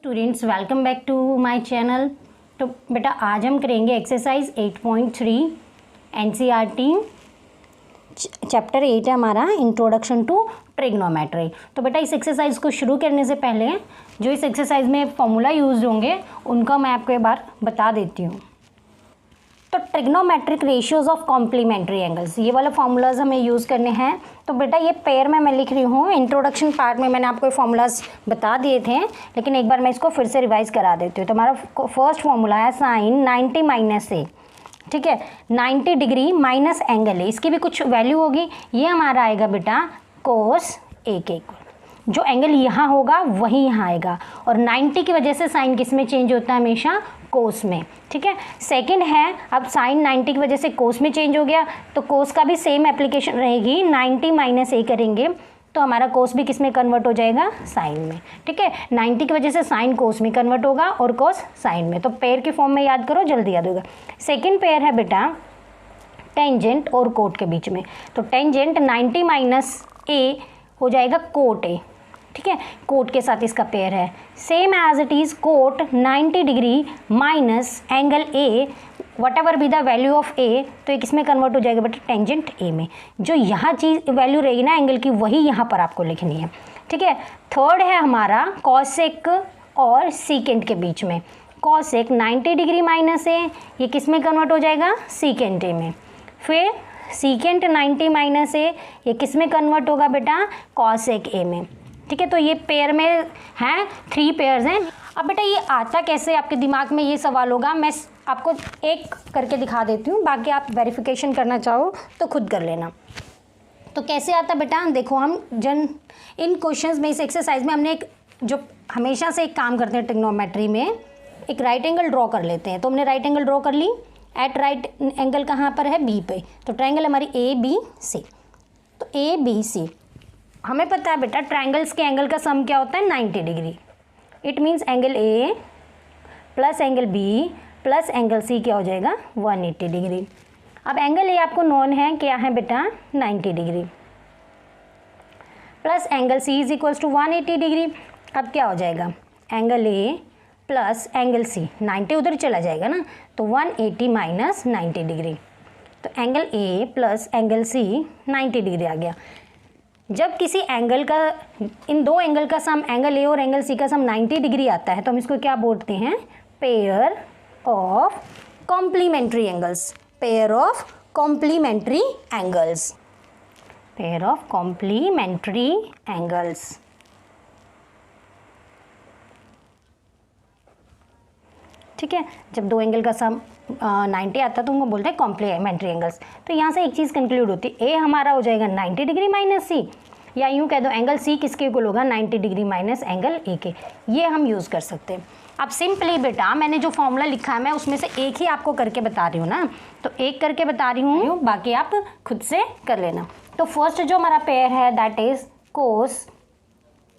Students, welcome back to my channel. तो बेटा आज हम करेंगे एक्सरसाइज 8.3 एनसीईआरटी चैप्टर 8 है हमारा, इंट्रोडक्शन टू ट्रिग्नोमेट्री। तो बेटा इस एक्सरसाइज को शुरू करने से पहले जो इस एक्सरसाइज में फॉर्मूला यूज होंगे उनका मैं आपको एक बार बता देती हूँ। तो trigonometric ratios of complementary angles, ये वाला फार्मूलाज हमें यूज़ करने हैं। तो बेटा ये पेयर में मैं लिख रही हूँ। इंट्रोडक्शन पार्ट में मैंने आपको फार्मूलाज बता दिए थे, लेकिन एक बार मैं इसको फिर से रिवाइज करा देती हूँ। तो हमारा फर्स्ट फार्मूला है साइन 90 माइनस ए, ठीक है, 90 डिग्री माइनस एंगल है, इसकी भी कुछ वैल्यू होगी। ये हमारा आएगा बेटा कोस ए के इक्वल, जो एंगल यहाँ होगा वही यहाँ आएगा। और 90 की वजह से साइन किस में चेंज होता है? हमेशा कोस में, ठीक है। सेकंड है, अब साइन 90 की वजह से कोस में चेंज हो गया, तो कोस का भी सेम एप्लीकेशन रहेगी। 90 माइनस ए करेंगे तो हमारा कोस भी किस में कन्वर्ट हो जाएगा? साइन में, ठीक है। 90 की वजह से साइन कोस में कन्वर्ट होगा और कोस साइन में। तो पेयर के फॉर्म में याद करो, जल्दी याद होगा। सेकेंड पेयर है बेटा टेंजेंट और कोट के बीच में। तो टेंजेंट 90 माइनस ए हो जाएगा कोट ए, ठीक है, कोट के साथ इसका पेयर है। Same as it is cot 90 degree minus angle A, whatever be the value value of ए, तो एक इसमें कन्वर्ट हो जाएगा बेटा टेंजेंट ए में। जो यहाँ चीज़ वैल्यू रहेगी ना एंगल की, वही यहाँ पर आपको लिखनी है, ठीक है। थर्ड है हमारा कॉसेक और सीकेंट के बीच में। कॉसेक 90 डिग्री माइनस ए, ये किस में कन्वर्ट हो जाएगा? सीकेंट ए में। फिर सीकेंट 90 माइनस ए, ये किस में कन्वर्ट होगा बेटा? कॉसेक ए में, ठीक है। तो ये पेयर में हैं, 3 पेयर्स हैं। अब बेटा ये आता कैसे, आपके दिमाग में ये सवाल होगा। मैं आपको एक करके दिखा देती हूँ, बाकी आप वेरिफिकेशन करना चाहो तो खुद कर लेना। तो कैसे आता बेटा, देखो हम इन क्वेश्चंस में, इस एक्सरसाइज में हमने एक जो हमेशा से एक काम करते हैं ट्रिग्नोमेट्री में, एक राइट एंगल ड्रॉ कर लेते हैं। तो हमने राइट एंगल ड्रॉ कर ली। एट राइट एंगल कहाँ पर है? बी पे। तो ट्रायंगल हमारी ए बी सी। तो ए बी सी हमें पता है बेटा ट्रायंगल्स के एंगल का सम क्या होता है? 90 degree. It means angle A plus angle B plus angle C क्या हो जाएगा? 180 डिग्री। अब एंगल ए आपको नोन है, क्या है बेटा? 90 degree plus angle C is equals to 180 degree. अब क्या हो जाएगा? Angle A plus angle C, 90 उधर चला जाएगा ना, तो 180 माइनस 90 डिग्री। तो angle A plus angle C 90 degree आ गया। जब किसी एंगल का, इन दो एंगल का सम, एंगल ए और एंगल सी का सम 90 डिग्री आता है, तो हम इसको क्या बोलते हैं? Pair of complementary angles. Pair of complementary angles. Pair of complementary angles, ठीक है। जब दो एंगल का सम 90 आता है तो उनको बोलते हैं कॉम्प्लीमेंट्री एंगल्स। तो यहाँ से एक चीज़ कंक्लूड होती है, ए हमारा हो जाएगा 90 डिग्री माइनस सी, या यूँ कह दो एंगल सी किसके इक्वल होगा? 90 डिग्री माइनस एंगल ए के। ये हम यूज़ कर सकते हैं। अब सिंपली बेटा मैंने जो फॉर्मूला लिखा है, मैं उसमें से एक ही आपको करके बता रही हूँ ना, तो एक करके बता रही हूँ, बाकी आप खुद से कर लेना। तो फर्स्ट जो हमारा पेयर है दैट इज़ कोस,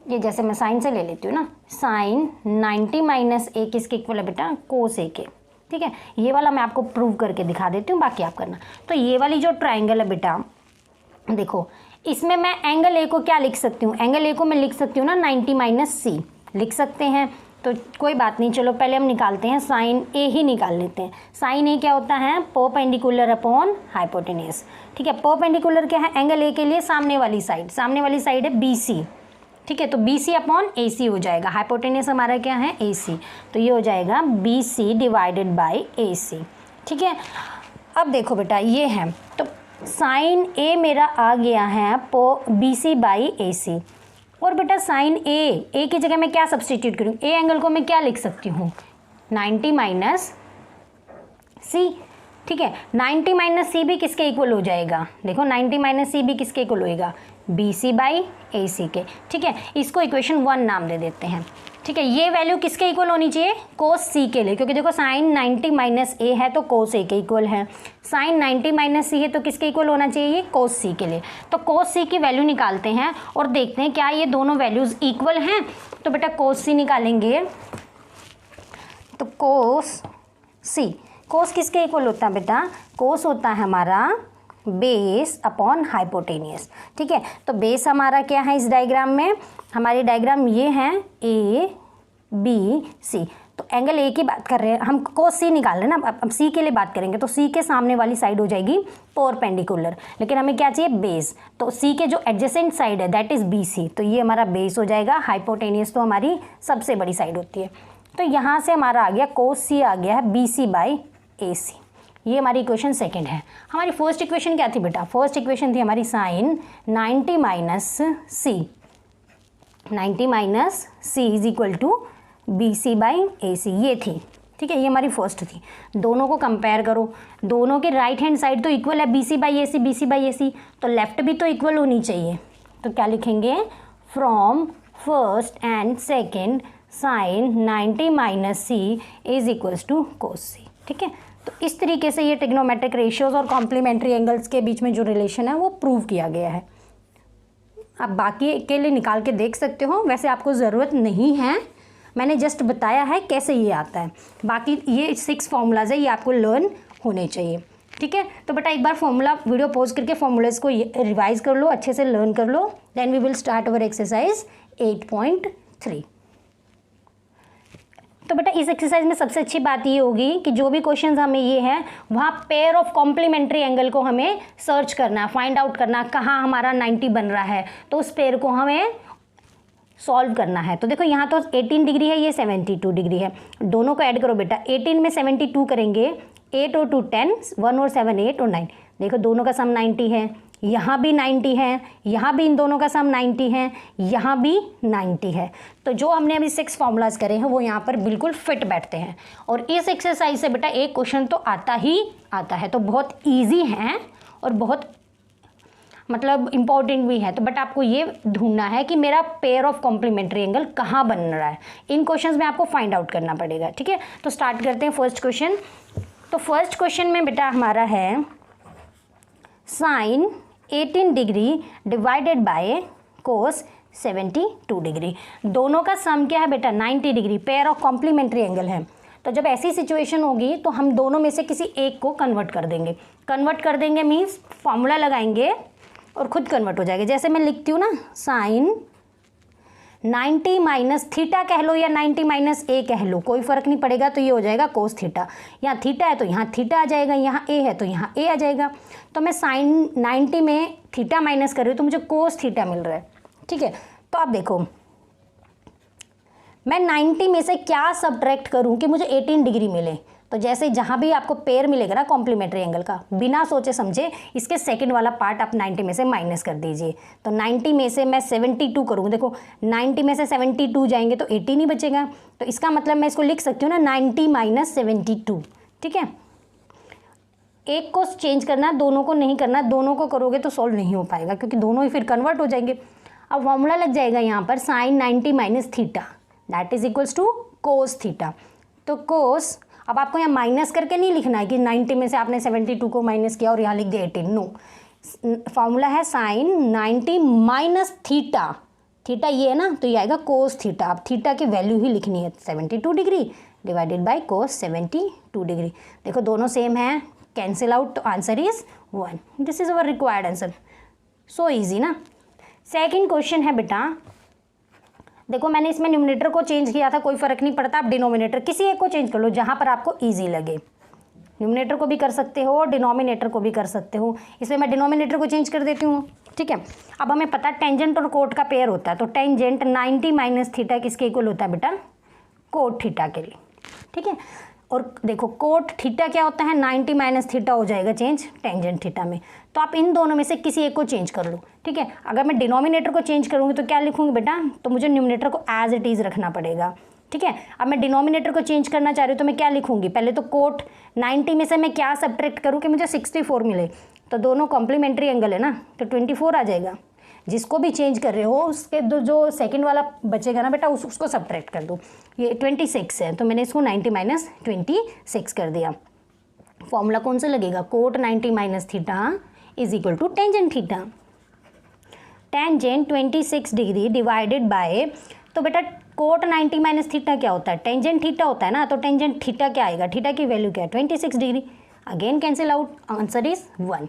ये जैसे मैं साइन से ले लेती हूँ ना, साइन 90 माइनस ए किसके इक्वल है बेटा? कोस ए के, ठीक है। ये वाला मैं आपको प्रूव करके दिखा देती हूँ, बाकी आप करना। तो ये वाली जो ट्रायंगल है बेटा, देखो इसमें मैं एंगल ए को क्या लिख सकती हूँ? एंगल ए को मैं लिख सकती हूँ ना 90 माइनस सी लिख सकते हैं। तो कोई बात नहीं, चलो पहले हम निकालते हैं, साइन ए ही निकाल लेते हैं। साइन ए क्या होता है? परपेंडिकुलर अपॉन हाइपोटेन्यूज, ठीक है। परपेंडिकुलर क्या है? एंगल ए के लिए सामने वाली साइड, सामने वाली साइड है बी सी, ठीक है। तो बी सी अपॉन ए सी हो जाएगा। हाइपोटेन्यूज हमारा क्या है? ए सी। तो ये हो जाएगा B C divided by A सी, ठीक है। अब देखो बेटा ये है, तो साइन ए मेरा आ गया है बी सी बाई ए सी। और बेटा साइन ए की जगह मैं क्या सब्सटीट्यूट करूँ? ए एंगल को मैं क्या लिख सकती हूँ? 90 माइनस सी, ठीक है। 90 माइनस सी भी किसके इक्वल हो जाएगा? देखो 90 माइनस सी भी किसके इक्वल होएगा? बी सी बाई ए सी के, ठीक है। इसको इक्वेशन 1 नाम दे देते हैं, ठीक है। ये वैल्यू किसके इक्वल होनी चाहिए? कोस सी के लिए, क्योंकि देखो साइन 90 माइनस ए है तो कोस ए के इक्वल है। साइन 90 माइनस सी है तो किसके इक्वल होना चाहिए? ये कोस सी के लिए। तो कोस सी की वैल्यू निकालते हैं और देखते हैं क्या ये दोनों वैल्यूज़ इक्वल हैं। तो बेटा कोस सी निकालेंगे, तो कोस सी, कोस किसके इक्वल होता है बेटा? कोस होता है हमारा बेस अपॉन हाइपोटेनियस, ठीक है। तो बेस हमारा क्या है इस डायग्राम में? हमारी डायग्राम ये है, ए बी सी। तो एंगल ए की बात कर रहे हैं हम, कोस सी निकाल रहे हैं ना, अब सी के लिए बात करेंगे तो सी के सामने वाली साइड हो जाएगी परपेंडिकुलर, लेकिन हमें क्या चाहिए बेस, तो सी के जो एडजेसेंट साइड है दैट इज बी सी, तो ये हमारा बेस हो जाएगा। हाइपोटेनियस तो हमारी सबसे बड़ी साइड होती है, तो यहाँ से हमारा आ गया कोस सी आ गया है B C by A C. ये हमारी इक्वेशन सेकेंड है। हमारी फर्स्ट इक्वेशन क्या थी बेटा, फर्स्ट इक्वेशन थी हमारी sine 90 minus C, 90 minus C is equal to B C by A C, ये थी, ठीक है, ये हमारी फर्स्ट थी। दोनों को कंपेयर करो, दोनों के राइट हैंड साइड तो इक्वल है, B C by A C, B C by A C, तो लेफ्ट भी तो इक्वल होनी चाहिए। तो क्या लिखेंगे, from first and second sine 90 minus C is equals to cos C, ठीक है। तो इस तरीके से ये ट्रिग्नोमेट्रिक रेशियोज और कॉम्प्लीमेंट्री एंगल्स के बीच में जो रिलेशन है वो प्रूव किया गया है। आप बाकी के लिए निकाल के देख सकते हो, वैसे आपको ज़रूरत नहीं है, मैंने जस्ट बताया है कैसे ये आता है। बाकी ये 6 फॉर्मूलाज है, ये आपको लर्न होने चाहिए, ठीक है। तो बेटा एक बार फॉर्मूला वीडियो पॉज करके फॉर्मूलाज को रिवाइज कर लो, अच्छे से लर्न कर लो, then we will start our exercise 8.3। तो बेटा इस एक्सरसाइज में सबसे अच्छी बात ये होगी कि जो भी क्वेश्चंस हमें ये हैं वहाँ पेयर ऑफ कॉम्प्लीमेंट्री एंगल को हमें सर्च करना, फाइंड आउट करना कहाँ हमारा 90 बन रहा है, तो उस पेयर को हमें सॉल्व करना है। तो देखो यहाँ तो 18 डिग्री है, ये 72 डिग्री है, दोनों को ऐड करो बेटा, 18 में 72 करेंगे, 8 और 2 10, 1 और 7 8 और 9, देखो दोनों का सम 90 है, यहाँ भी 90 है, यहाँ भी इन दोनों का सम 90 है, यहाँ भी 90 है। तो जो हमने अभी 6 फॉर्मूलाज करे हैं वो यहाँ पर बिल्कुल फिट बैठते हैं। और इस एक्सरसाइज से बेटा एक क्वेश्चन तो आता ही आता है, तो बहुत ईजी है और बहुत मतलब इम्पॉर्टेंट भी है। तो बट आपको ये ढूंढना है कि मेरा पेयर ऑफ कॉम्प्लीमेंट्री एंगल कहाँ बन रहा है, इन क्वेश्चंस में आपको फाइंड आउट करना पड़ेगा, ठीक है। तो स्टार्ट करते हैं फर्स्ट क्वेश्चन। तो फर्स्ट क्वेश्चन में बेटा हमारा है sine 18 degree divided by cos 72 degree. दोनों का सम क्या है बेटा 90 degree, pair of complementary angle है। तो जब ऐसी सिचुएशन होगी तो हम दोनों में से किसी एक को कन्वर्ट कर देंगे। कन्वर्ट कर देंगे मीन्स फॉर्मूला लगाएंगे और खुद कन्वर्ट हो जाएगा। जैसे मैं लिखती हूँ ना साइन 90 माइनस थीटा कह लो या 90 माइनस ए कह लो, कोई फ़र्क नहीं पड़ेगा, तो ये हो जाएगा कोस थीटा। यहाँ थीटा है तो यहाँ थीटा आ जाएगा, यहाँ ए है तो यहाँ ए आ जाएगा। तो मैं साइन 90 में थीटा माइनस कर रही हूँ तो मुझे कोस थीटा मिल रहा है, ठीक है। तो आप देखो मैं 90 में से क्या सब्ट्रैक्ट करूँ कि मुझे 18 डिग्री मिले। तो जैसे जहाँ भी आपको पेयर मिलेगा ना कॉम्प्लीमेंट्री एंगल का, बिना सोचे समझे इसके सेकंड वाला पार्ट आप 90 में से माइनस कर दीजिए। तो 90 में से मैं 72 करूँगी, देखो 90 में से 72 जाएंगे तो 18 ही बचेगा। तो इसका मतलब मैं इसको लिख सकती हूँ ना 90 माइनस 72, ठीक है। एक को चेंज करना, दोनों को नहीं करना, दोनों को करोगे तो सॉल्व नहीं हो पाएगा क्योंकि दोनों ही फिर कन्वर्ट हो जाएंगे। अब फॉर्मूला लग जाएगा यहाँ पर sine 90 minus theta that is equals to cos theta. तो कोस, अब आपको यहाँ माइनस करके नहीं लिखना है कि 90 में से आपने 72 को माइनस किया और यहाँ लिख दिया 18, नो। फॉर्मूला है साइन 90 माइनस थीटा, थीटा ये है ना तो ये आएगा कोस थीटा। अब थीटा की वैल्यू ही लिखनी है 72 degree divided by cos 72 degree. देखो दोनों सेम है, कैंसिल आउट, तो answer is 1। This is our required answer, so easy ना। सेकेंड क्वेश्चन है बेटा, देखो मैंने इसमें न्यूमरेटर को चेंज किया था, कोई फ़र्क नहीं पड़ता, आप डिनोमिनेटर किसी एक को चेंज कर लो जहाँ पर आपको इजी लगे। न्यूमरेटर को भी कर सकते हो और डिनोमिनेटर को भी कर सकते हो। इसमें मैं डिनोमिनेटर को चेंज कर देती हूँ, ठीक है। अब हमें पता है टेंजेंट और कोट का पेयर होता है, तो टेंजेंट 90 माइनस थीटा किसके इक्वल होता है बेटा, कोट थीटा के लिए, ठीक है। और देखो कोट थीटा क्या होता है, 90 माइनस थीटा हो जाएगा चेंज टेंजेंट थीटा में। तो आप इन दोनों में से किसी एक को चेंज कर लो, ठीक है। अगर मैं डिनोमिनेटर को चेंज करूँगी तो क्या लिखूँगी बेटा, तो मुझे न्यूमरेटर को एज इट इज़ रखना पड़ेगा, ठीक है। अब मैं डिनोमिनेटर को चेंज करना चाह रही हूँ तो मैं क्या लिखूँगी, पहले तो कोट 90 में से मैं क्या सब्ट्रैक्ट करूँ कि मुझे 64 मिले। तो दोनों कॉम्प्लीमेंट्री एंगल है ना, तो 24 आ जाएगा। जिसको भी चेंज कर रहे हो उसके जो सेकंड वाला बचेगा ना बेटा उसको सब्ट्रैक्ट कर दो। ये 26 है तो मैंने इसको 90 माइनस 26 कर दिया। फॉर्मूला कौन सा लगेगा, cot 90 minus theta is equal to tangent theta. Tangent 26 degree divided by, तो बेटा कोट 90 माइनस थीटा क्या होता है, टेंजेंट थीटा होता है ना। तो टेंजेंट थीटा क्या आएगा, थीटा की वैल्यू क्या है 26 degree, again cancel out, answer is 1,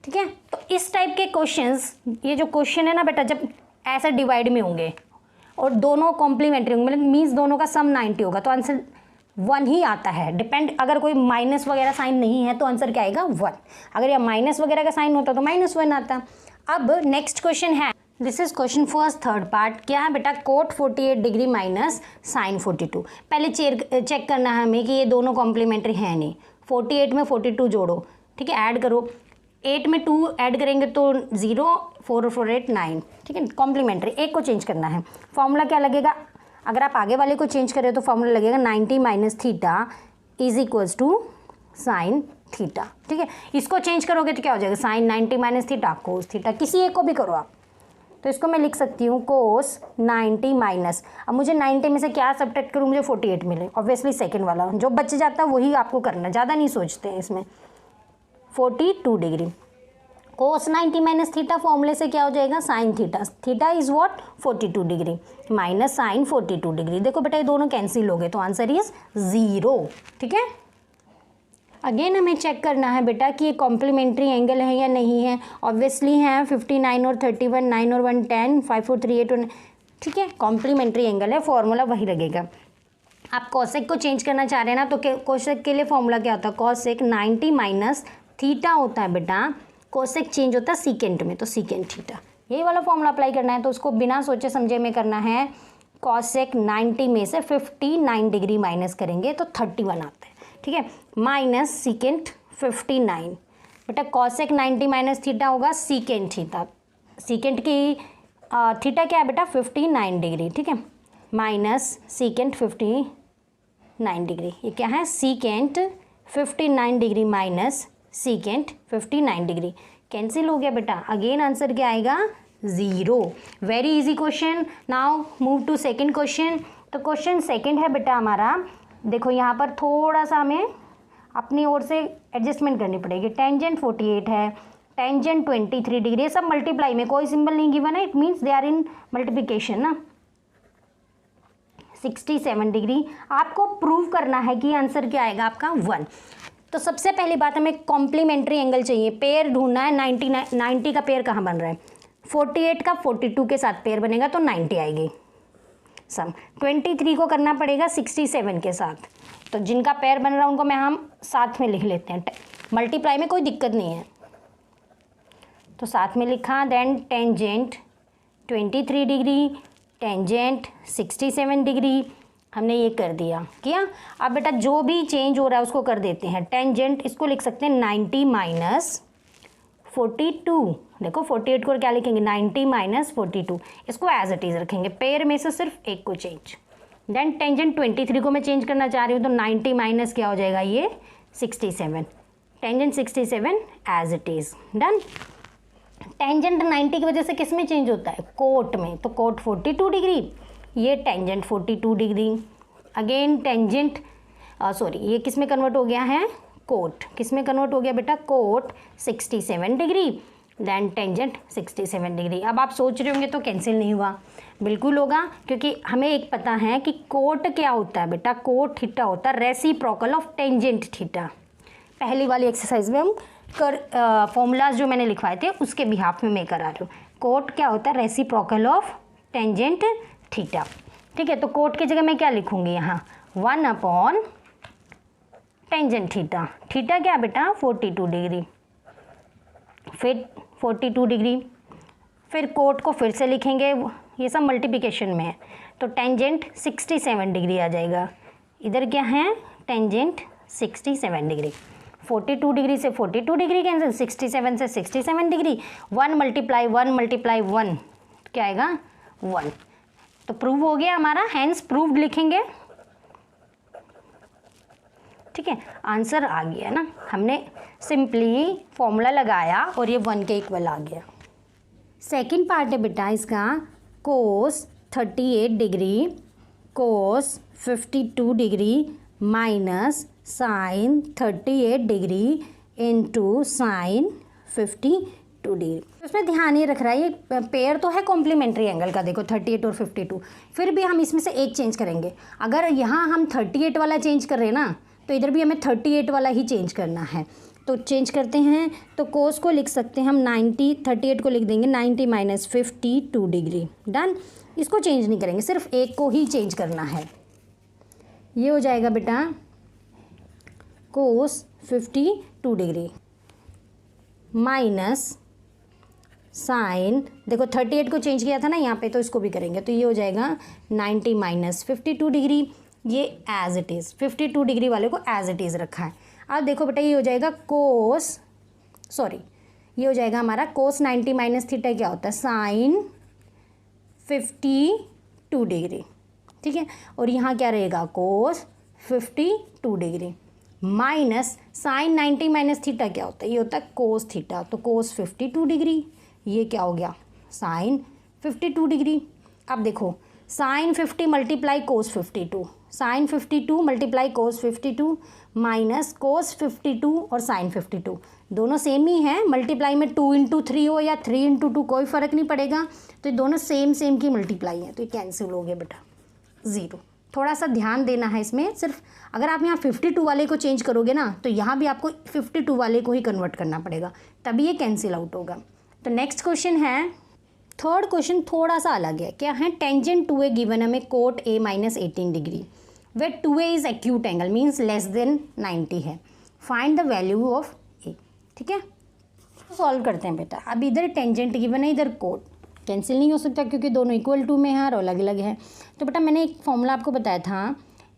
ठीक है। तो इस टाइप के क्वेश्चंस, ये जो क्वेश्चन है ना बेटा जब ऐसा डिवाइड में होंगे और दोनों कॉम्प्लीमेंट्री होंगे, मतलब मीन्स दोनों का सम 90 होगा, तो आंसर 1 ही आता है। डिपेंड, अगर कोई माइनस वगैरह साइन नहीं है तो आंसर क्या आएगा 1। अगर यह माइनस वगैरह का साइन होता तो -1 आता। अब नेक्स्ट क्वेश्चन है, this is question first third part. क्या है बेटा, कोट 48 डिग्री माइनस साइन 42। पहले चेक करना है हमें कि ये दोनों कॉम्प्लीमेंट्री है नहीं। 48 में 42 जोड़ो, ठीक है, ऐड करो, 8 में 2 ऐड करेंगे तो 0, 4 और 4 8 9, ठीक है, कॉम्प्लीमेंट्री। एक को चेंज करना है, फॉर्मूला क्या लगेगा, अगर आप आगे वाले को चेंज करें तो फॉर्मूला लगेगा 90 minus theta is equals to sine theta, ठीक है। इसको चेंज करोगे तो क्या हो जाएगा, sine 90 minus theta cos theta, किसी एक को भी करो आप। तो इसको मैं लिख सकती हूँ कोस 90 माइनस, अब मुझे 90 में से क्या सब्ट्रैक्ट करूँ, मुझे 48 मिले, ऑब्वियसली सेकंड वाला जो बच जाता है वही आपको करना है, ज़्यादा नहीं सोचते हैं इसमें। 42 डिग्री कोस 90 माइनस थीटा फॉर्मूले से क्या हो जाएगा, sine theta, theta is what 42 degree minus sine 42 degree. देखो बेटा ये दोनों कैंसिल हो गए तो आंसर इज 0, ठीक है। अगेन हमें चेक करना है बेटा कि ये कॉम्प्लीमेंट्री एंगल है या नहीं है। ऑब्वियसली है, 59 और 31, 9 और 1 10, 5 4 3 8 1, ठीक है, कॉम्प्लीमेंट्री एंगल है, फॉर्मूला वही लगेगा। आप कॉसेक को चेंज करना चाह रहे हैं ना, तो कॉसेक के लिए फॉर्मूला क्या होता है, कॉसेक 90 माइनस थीटा होता है बेटा, कॉसेक चेंज होता है सीकेंट में, तो सीकेंट थीटा, यही वाला फॉर्मूला अप्लाई करना है। तो उसको बिना सोचे समझे में करना है, कॉसेक 90 में से 59 डिग्री माइनस करेंगे तो 31 आता है, ठीक है, माइनस सीकेंट 59। बेटा कॉसेक 90 माइनस थीटा होगा सीकेंट थीटा, सीकेंट की थीटा क्या है बेटा 59 डिग्री, ठीक है, माइनस सीकेंट 59 डिग्री, ये क्या है secant 59 degree minus secant 59 degree, cancel हो गया बेटा। अगेन आंसर क्या आएगा 0। Very easy question. Now move to second question. तो क्वेश्चन सेकंड है बेटा हमारा, देखो यहाँ पर थोड़ा सा हमें अपनी ओर से एडजस्टमेंट करनी पड़ेगी। टेंजेंट 48 है, टेंजेंट 23 डिग्री, ये सब मल्टीप्लाई में, कोई सिंबल नहीं गिवन है, it means they are in multiplication ना। 67 डिग्री, आपको प्रूव करना है कि आंसर क्या आएगा आपका 1। तो सबसे पहली बात हमें कॉम्प्लीमेंट्री एंगल चाहिए, पेयर ढूंढना है। 90 का पेयर कहाँ बन रहा है, 48 का 42 के साथ पेयर बनेगा तो 90 आएगी सम। 23 को करना पड़ेगा 67 के साथ, तो जिनका पेयर बन रहा है उनको हम साथ में लिख लेते हैं, मल्टीप्लाई में कोई दिक्कत नहीं है, तो साथ में लिखा। Then tangent 23 degree, tangent 67 degree, हमने ये कर दिया, किया। अब बेटा जो भी चेंज हो रहा है उसको कर देते हैं। टेंजेंट इसको लिख सकते हैं 90 माइनस 42, देखो 48 को क्या लिखेंगे 90 माइनस 42, इसको एज इट इज रखेंगे, पेयर में से सिर्फ एक को चेंज। देन टेंजेंट 23 को मैं चेंज करना चाह रही हूँ, तो 90 माइनस क्या हो जाएगा ये 67, tangent 67 as it is done. Tangent 90 की वजह से किस में चेंज होता है, कोट में, तो कोट 42 डिग्री, ये tangent 42 degree. Again tangent sorry ये किस में कन्वर्ट हो गया है, कोट, किस में कन्वर्ट हो गया बेटा, cot 67 degree, then tangent 67 degree. अब आप सोच रहे होंगे तो कैंसिल नहीं हुआ, बिल्कुल होगा, क्योंकि हमें एक पता है कि कोट क्या होता है बेटा, कोट थीटा होता है रेसिप्रोकल ऑफ टेंजेंट थीटा। पहली वाली एक्सरसाइज में हम फॉर्मूलाज जो मैंने लिखवाए थे उसके बिहाफ में मैं करा रही हूँ। कोट क्या होता है, रेसिप्रोकल ऑफ टेंजेंट थीटा, ठीक है। तो कोट की जगह मैं क्या लिखूंगी यहाँ 1 अपॉन टेंजेंट थीटा, थीटा क्या बेटा 42 डिग्री, फिर 42 डिग्री, फिर कोट को फिर से लिखेंगे, ये सब मल्टीप्लिकेशन में है, तो टेंजेंट 67 डिग्री आ जाएगा। इधर क्या है टेंजेंट 67 डिग्री, 42 डिग्री से 42 डिग्री कैंसिल, 67 से 67 डिग्री, 1 मल्टीप्लाई 1 मल्टीप्लाई 1 क्या आएगा 1। तो प्रूव हो गया हमारा, हैंस प्रूव्ड लिखेंगे, ठीक है। आंसर आ गया ना, हमने सिंपली फॉर्मूला लगाया और ये 1 के इक्वल आ गया। सेकंड पार्ट है बेटा इसका, cos 38 degree cos 52 degree minus sine 38 degree into sine 52 degree. उसमें ध्यान ये रख रहा है, ये पेयर तो है कॉम्प्लीमेंट्री एंगल का, देखो 38 और 52, फिर भी हम इसमें से एक चेंज करेंगे। अगर यहाँ हम 38 वाला चेंज कर रहे हैं ना, तो इधर भी हमें 38 वाला ही चेंज करना है, तो चेंज करते हैं। तो कोस को लिख सकते हैं हम 90, 38 को लिख देंगे 90 माइनस 52 डिग्री, डन। इसको चेंज नहीं करेंगे, सिर्फ एक को ही चेंज करना है। ये हो जाएगा बेटा कोस 52 डिग्री माइनस साइन, देखो 38 को चेंज किया था ना यहाँ पे, तो इसको भी करेंगे, तो ये हो जाएगा 90 माइनस 52 डिग्री। ये एज इट इज़ 52 डिग्री वाले को एज इट इज़ रखा है। अब देखो बेटा ये हो जाएगा ये हो जाएगा हमारा कोस 90 माइनस थीटा क्या होता है, साइन 52 डिग्री, ठीक है। और यहाँ क्या रहेगा, cos 52 degree minus sine 90 minus theta क्या होता है, ये होता है कोस थीटा, तो कोस 52 डिग्री। ये क्या हो गया, साइन 52 डिग्री। अब देखो sine 50 multiply cos 52, sine 52 multiply cos 52 minus cos 52 और साइन 52 दोनों सेम ही हैं। मल्टीप्लाई में 2 इंटू 3 हो या 3 इंटू 2 कोई फ़र्क नहीं पड़ेगा, तो ये दोनों सेम की मल्टीप्लाई है, तो ये कैंसिल हो गया बेटा 0। थोड़ा सा ध्यान देना है इसमें, सिर्फ अगर आप यहाँ 52 वाले को चेंज करोगे ना, तो यहाँ भी आपको 52 वाले को ही कन्वर्ट करना पड़ेगा, तभी ये कैंसिल आउट होगा। तो नेक्स्ट क्वेश्चन है, थर्ड क्वेश्चन थोड़ा सा अलग है। क्या है, टेंजेंट टू ए गिवन हमें cot A minus 18 degree where 2a is acute angle means less than 90 है, find the value of A. ठीक है, सॉल्व करते हैं बेटा। अब इधर टेंजेंट गिवन है, इधर कोट, कैंसिल नहीं हो सकता क्योंकि दोनों इक्वल टू में है और अलग अलग है। तो बेटा मैंने एक फॉर्मूला आपको बताया था,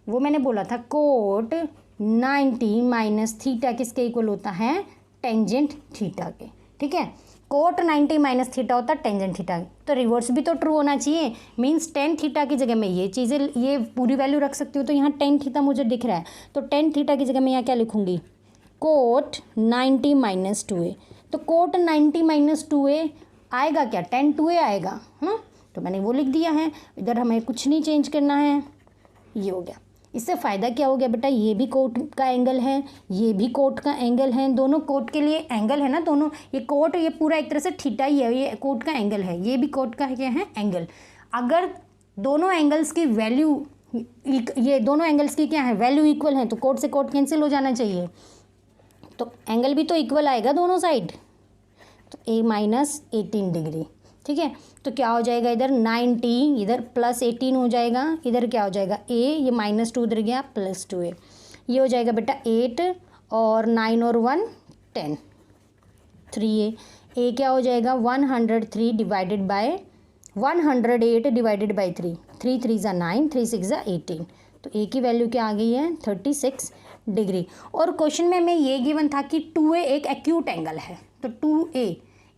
वो मैंने बोला था कोट 90 माइनस थीटा किसके इक्वल होता है, टेंजेंट थीटा के। ठीक है, कोट 90 माइनस थीटा होता है टेंजेंट थीटा। तो रिवर्स भी तो ट्रू होना चाहिए, मीन्स टेन थीटा की जगह मैं ये चीज़ें, ये पूरी वैल्यू रख सकती हूँ। तो यहाँ टेन थीटा मुझे दिख रहा है, तो टेन थीटा की जगह मैं यहाँ क्या लिखूँगी, कोट 90 माइनस 2a। तो कोट 90 माइनस 2a आएगा क्या, टेन 2a आएगा, है। तो मैंने वो लिख दिया है, इधर हमें कुछ नहीं चेंज करना है। ये हो गया। इससे फ़ायदा क्या हो गया बेटा, ये भी कोट का एंगल है, ये भी कोट का एंगल है, दोनों कोट के लिए एंगल है ना दोनों। ये कोट, ये पूरा एक तरह से थीटा ही है, ये कोट का एंगल है, ये भी कोट का क्या है, एंगल। अगर दोनों एंगल्स की वैल्यू, ये दोनों एंगल्स की क्या है, वैल्यू इक्वल है, तो कोट से कोट कैंसिल हो जाना चाहिए, तो एंगल भी तो इक्वल आएगा दोनों साइड। तो a माइनस 18 डिग्री। ठीक है, तो क्या हो जाएगा, इधर 90, इधर प्लस 18 हो जाएगा, इधर क्या हो जाएगा a, ये माइनस 2 इधर गया प्लस 2a। ये हो जाएगा बेटा 8 और 9 और 1 10, 3a। a क्या हो जाएगा 103 डिवाइडेड बाय 108 डिवाइडेड बाय 3, 3 3 ज़ा 9, 3 6 ज़ा 18। तो a की वैल्यू क्या आ गई है 36 डिग्री। और क्वेश्चन में हमें ये गिवन था कि 2a एक एक्यूट एंगल है, तो 2a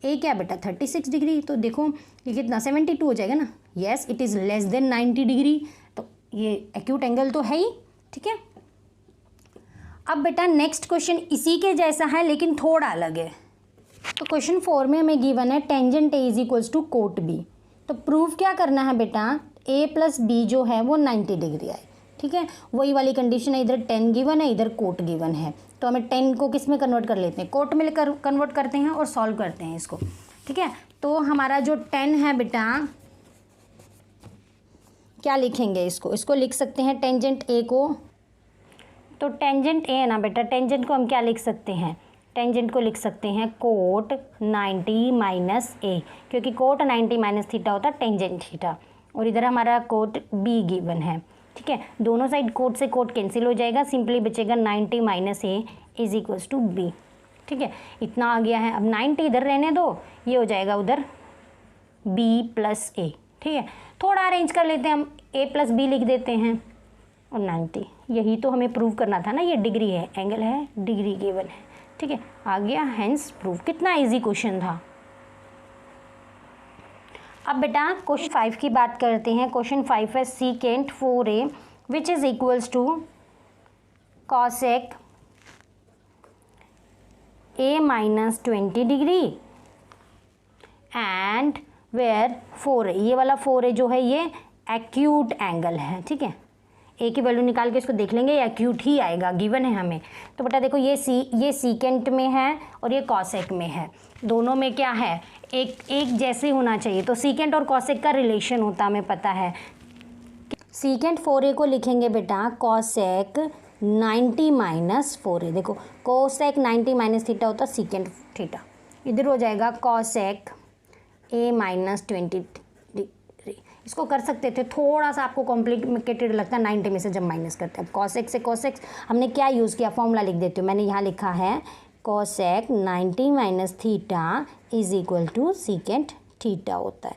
क्या बेटा 36 डिग्री। तो देखो ये कितना 72 हो जाएगा ना, yes it is less than 90 degree, तो ये एक्यूट एंगल तो है ही। ठीक है, अब बेटा नेक्स्ट क्वेश्चन इसी के जैसा है लेकिन थोड़ा अलग है। तो क्वेश्चन 4 में हमें गिवन है tangent A is equals to cot B. तो प्रूफ क्या करना है बेटा, a प्लस बी जो है वो 90 डिग्री आए। ठीक है, वही वाली कंडीशन है, इधर 10 गिवन है, इधर कोट गिवन है, तो हमें 10 को किस में कन्वर्ट कर लेते हैं, कोट में कन्वर्ट करते हैं और सॉल्व करते हैं इसको। ठीक है, तो हमारा जो 10 है बेटा, क्या लिखेंगे इसको लिख सकते हैं टेंजेंट ए को। तो टेंजेंट ए है ना बेटा, टेंजेंट को हम क्या लिख सकते हैं, टेंजेंट को लिख सकते हैं कोट 90 माइनस ए, क्योंकि कोट 90 माइनस थीटा होता है टेंजेंट थीटा। और इधर हमारा कोट बी गिवन है। ठीक है, दोनों साइड कोट से कोट कैंसिल हो जाएगा, सिंपली बचेगा 90 minus A is equals to B. ठीक है, इतना आ गया है। अब 90 इधर रहने दो, ये हो जाएगा उधर बी प्लस ए। ठीक है, थोड़ा अरेंज कर लेते हैं हम, ए प्लस बी लिख देते हैं और 90, यही तो हमें प्रूव करना था ना, ये डिग्री है, एंगल है, डिग्री गिवन है। ठीक है, आ गया हेंस प्रूफ। कितना इजी क्वेश्चन था। अब बेटा क्वेश्चन 5 की बात करते हैं। क्वेश्चन 5 है secant 4a which is equals to cosec a minus 20 degree and where 4a, ये वाला 4a जो है ये एक्यूट एंगल है। ठीक है, ए की वैल्यू निकाल के इसको देख लेंगे, ये एक्यूट ही आएगा, गिवन है हमें। तो बेटा देखो ये सीकेंट में है और ये कॉसेक में है, दोनों में क्या है, एक जैसे होना चाहिए। तो सीकेंट और कॉसेक का रिलेशन होता हमें पता है। सीकेंट 4a को लिखेंगे बेटा कॉसेक 90 माइनस 4a। देखो कोसेक 90 माइनस थीटा होता है सीकेंट थीटा, इधर हो जाएगा कॉसेक a माइनस 20 डिग्री। इसको कर सकते थे, थोड़ा सा आपको कॉम्प्लिकेटेड लगता है 90 में से जब माइनस करते हैं। अब कॉसेक से कॉसेक हमने क्या यूज़ किया, फॉर्मूला लिख देती हूँ, मैंने यहाँ लिखा है cosec 90 minus theta is equal to secant theta होता है,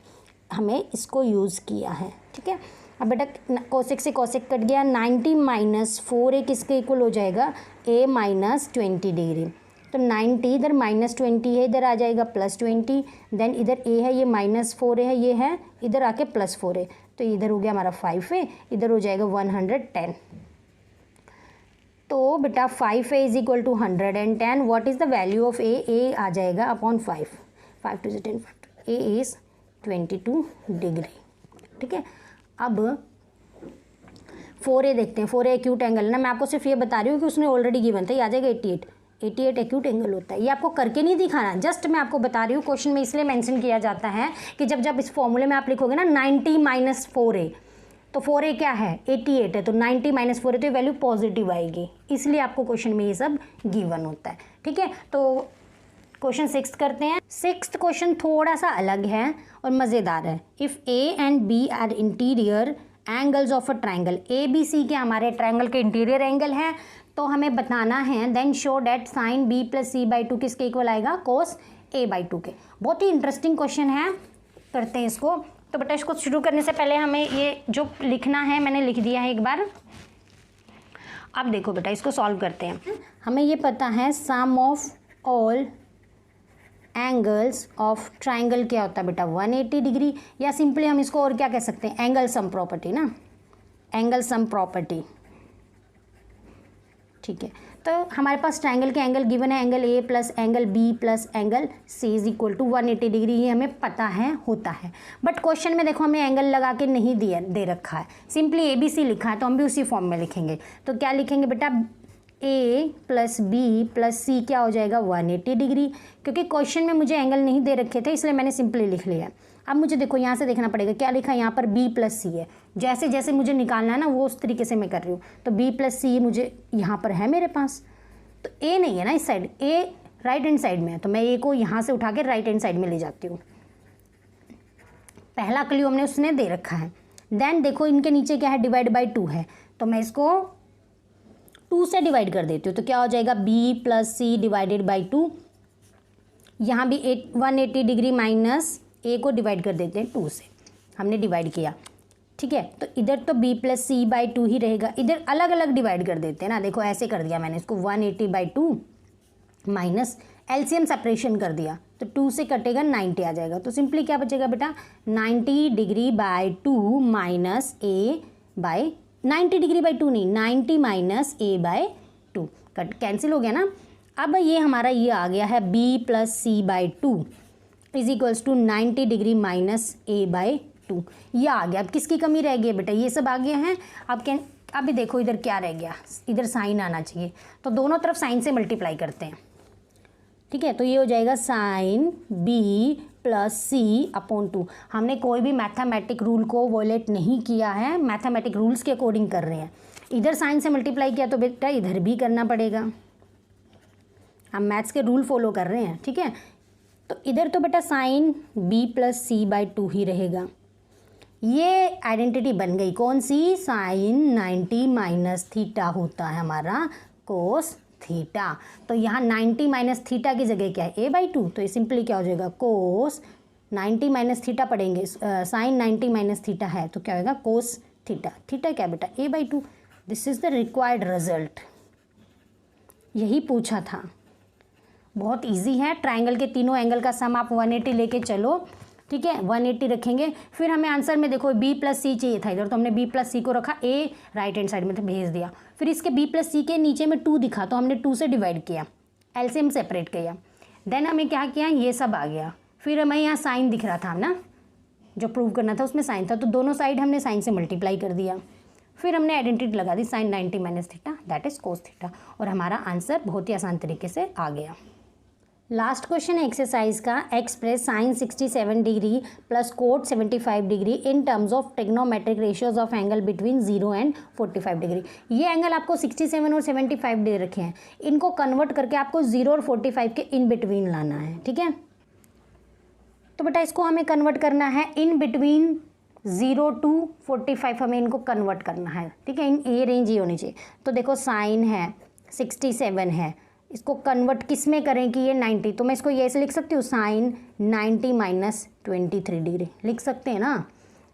हमें इसको यूज़ किया है। ठीक है, अब बेटा कॉसेक से कॉसेक कट गया, 90 माइनस 4a किसके इक्वल हो जाएगा, a माइनस 20 डिग्री। तो 90 इधर माइनस 20 है, इधर आ जाएगा प्लस 20, देन इधर a है, ये माइनस 4a है, ये है इधर आके प्लस 4a, तो इधर हो गया हमारा 5a, इधर हो जाएगा 110। तो बेटा 5a is equal to 110, what is the value of a आ जाएगा upon 5, 5 two 10, a is 22 degree. ठीक है, अब 4a देखते हैं, 4a एक्यूट एंगल ना, मैं आपको सिर्फ ये बता रही हूँ कि उसने ऑलरेडी गिवन था, ये आ जाएगा 88 एक्यूट एंगल होता है। ये आपको करके नहीं दिखाना, जस्ट मैं आपको बता रही हूँ, क्वेश्चन में इसलिए मेंशन किया जाता है कि जब इस फॉर्मूले में आप लिखोगे ना 90 माइनस 4a, तो 4a क्या है 88 है, तो 90 माइनस 4a, तो ये वैल्यू पॉजिटिव आएगी, इसलिए आपको क्वेश्चन में ये सब गिवन होता है। ठीक है, तो क्वेश्चन 6 करते हैं। 6th क्वेश्चन थोड़ा सा अलग है और मज़ेदार है। If A and B are interior angles of a triangle, A B C के हमारे ट्राइंगल के इंटीरियर एंगल हैं, तो हमें बताना है then show that sine B plus C by two किसके इक्वल आएगा, कोस ए बाई टू के। बहुत ही इंटरेस्टिंग क्वेश्चन है, करते हैं इसको। तो बेटा इसको शुरू करने से पहले हमें ये जो लिखना है मैंने लिख दिया है एक बार। अब देखो बेटा इसको सॉल्व करते हैं। हमें ये पता है sum of all angles of triangle क्या होता है बेटा 180 डिग्री, या सिंपली हम इसको और क्या कह सकते हैं, एंगल सम प्रॉपर्टी ना, एंगल सम प्रॉपर्टी। ठीक है, तो हमारे पास ट्राइंगल के एंगल गिवन है, angle A plus angle B plus angle C is equal to 180 degree, ये हमें पता है होता है। बट क्वेश्चन में देखो हमें एंगल लगा के नहीं दे रखा है, सिंपली ए बी सी लिखा है, तो हम भी उसी फॉर्म में लिखेंगे। तो क्या लिखेंगे बेटा, ए प्लस बी प्लस सी क्या हो जाएगा 180 डिग्री, क्योंकि क्वेश्चन में मुझे एंगल नहीं दे रखे थे इसलिए मैंने सिंपली लिख लिया। अब मुझे देखो यहाँ से देखना पड़ेगा क्या लिखा है, यहाँ पर बी प्लस सी है, जैसे जैसे मुझे निकालना है ना वो उस तरीके से मैं कर रही हूँ। तो बी प्लस सी मुझे यहाँ पर है मेरे पास, तो ए नहीं है ना इस साइड, ए राइट हैंड साइड में है, तो मैं ए को यहाँ से उठा के राइट हैंड साइड में ले जाती हूँ। पहला क्ल्यू हमने उसने दे रखा है। देन देखो इनके नीचे क्या है, डिवाइड बाई 2 है, तो मैं इसको 2 से डिवाइड कर देती हूँ, तो क्या हो जाएगा B plus C divided by 2। यहाँ भी 180 डिग्री माइनस ए को डिवाइड कर देते हैं 2 से, हमने डिवाइड किया। ठीक है, तो इधर तो b प्लस सी बाई 2 ही रहेगा, इधर अलग अलग डिवाइड कर देते हैं ना, देखो ऐसे कर दिया मैंने इसको 180 बाई 2 माइनस एलसीएम सेपरेशन कर दिया, तो 2 से कटेगा 90 आ जाएगा। तो सिंपली क्या बचेगा बेटा 90 degree by 2 minus A by 90 degree by 2 नहीं 90 minus A by 2, cut cancel हो गया ना। अब ये हमारा ये आ गया है b plus C by 2 is equals to 90 degree minus A by 2, ये आ गया। अब किसकी कमी रह गई है बेटा, ये सब आ गए हैं। अब क्या, अभी देखो इधर क्या रह गया, इधर साइन आना चाहिए, तो दोनों तरफ साइन से मल्टीप्लाई करते हैं। ठीक है, तो ये हो जाएगा साइन बी प्लस सी अपॉन 2। हमने कोई भी मैथमेटिक रूल को वॉयलेट नहीं किया है, मैथमेटिक रूल्स के अकॉर्डिंग कर रहे हैं। इधर साइन से मल्टीप्लाई किया तो बेटा इधर भी करना पड़ेगा, हम मैथ्स के रूल फॉलो कर रहे हैं। ठीक है, तो इधर तो बेटा sine b plus C by 2 ही रहेगा। ये आइडेंटिटी बन गई कौन सी, साइन 90 माइनस थीटा होता है हमारा कोस थीटा। तो यहाँ 90 माइनस थीटा की जगह क्या है a बाई 2, तो ये सिंपली क्या हो जाएगा कोस 90 माइनस थीटा पढ़ेंगे, साइन 90 माइनस थीटा है तो क्या होगा कोस थीटा। थीटा क्या बेटा a by 2। This is the required result, यही पूछा था। बहुत इजी है, ट्राइंगल के तीनों एंगल का सम आप 180 लेके चलो। ठीक है, 180 रखेंगे, फिर हमें आंसर में देखो b प्लस सी चाहिए था इधर, तो हमने b प्लस सी को रखा, a राइट हैंड साइड में भेज दिया। फिर इसके b प्लस सी के नीचे में 2 दिखा, तो हमने 2 से डिवाइड किया, एलसीएम सेपरेट किया। देन हमें क्या किया, ये सब आ गया। फिर हमें यहाँ साइन दिख रहा था ना, जो प्रूव करना था उसमें साइन था, तो दोनों साइड हमने साइन से मल्टीप्लाई कर दिया। फिर हमने आइडेंटिटी लगा दी sine 90 minus theta that is cos theta, और हमारा आंसर बहुत ही आसान तरीके से आ गया। लास्ट क्वेश्चन है एक्सरसाइज का, express sine 67 degree plus cot 75 degree in terms of trigonometric ratios of angle between 0 and 45 degree. ये एंगल आपको 67 और 75 दे रखे हैं, इनको कन्वर्ट करके आपको 0 और 45 के इन बिटवीन लाना है। ठीक है, तो बेटा इसको हमें कन्वर्ट करना है इन बिटवीन 0 to 45 हमें इनको कन्वर्ट करना है, ठीक है। इन ये रेंज ही होनी चाहिए। तो देखो साइन है 67 है, इसको कन्वर्ट किस में करें कि ये 90, तो मैं इसको ये ऐसे लिख सकती हूँ, साइन 90 माइनस 23 डिग्री लिख सकते हैं ना।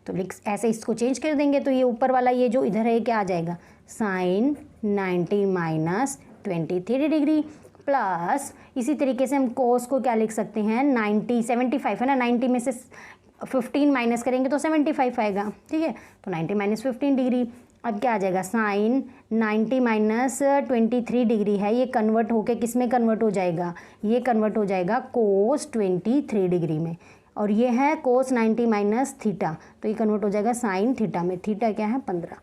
तो ऐसे इसको चेंज कर देंगे तो ये ऊपर वाला ये जो इधर है क्या आ जाएगा, साइन 90 माइनस 23 डिग्री प्लस इसी तरीके से हम कोस को क्या लिख सकते हैं, 75 है ना, 90 में से 15 माइनस करेंगे तो 75 आएगा, ठीक है। तो 90 माइनस 15 डिग्री, अब क्या आ जाएगा, साइन 90 माइनस 23 डिग्री है, ये कन्वर्ट होके किस में कन्वर्ट हो जाएगा, ये कन्वर्ट हो जाएगा कोस 23 डिग्री में, और ये है कोस 90 माइनस थीटा, तो ये कन्वर्ट हो जाएगा साइन थीटा में। थीटा क्या है 15।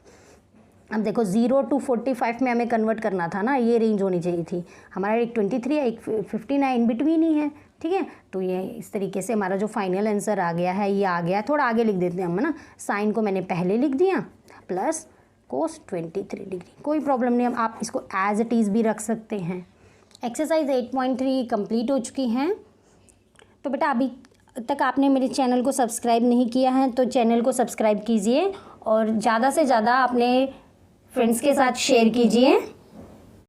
अब देखो 0 to 45 में हमें कन्वर्ट करना था ना, ये रेंज होनी चाहिए थी हमारा, एक 23 है एक 15 है, इन बिटवीन ही है, ठीक है। तो ये इस तरीके से हमारा जो फाइनल आंसर आ गया है ये आ गया। थोड़ा आगे लिख देते हैं हम, है ना, साइन को मैंने पहले लिख दिया प्लस कोस 23 डिग्री, कोई प्रॉब्लम नहीं। आप इसको एज इट इज़ भी रख सकते हैं। एक्सरसाइज 8.3 कंप्लीट हो चुकी हैं। तो बेटा अभी तक आपने मेरे चैनल को सब्सक्राइब नहीं किया है तो चैनल को सब्सक्राइब कीजिए और ज़्यादा से ज़्यादा अपने फ्रेंड्स के साथ शेयर कीजिए।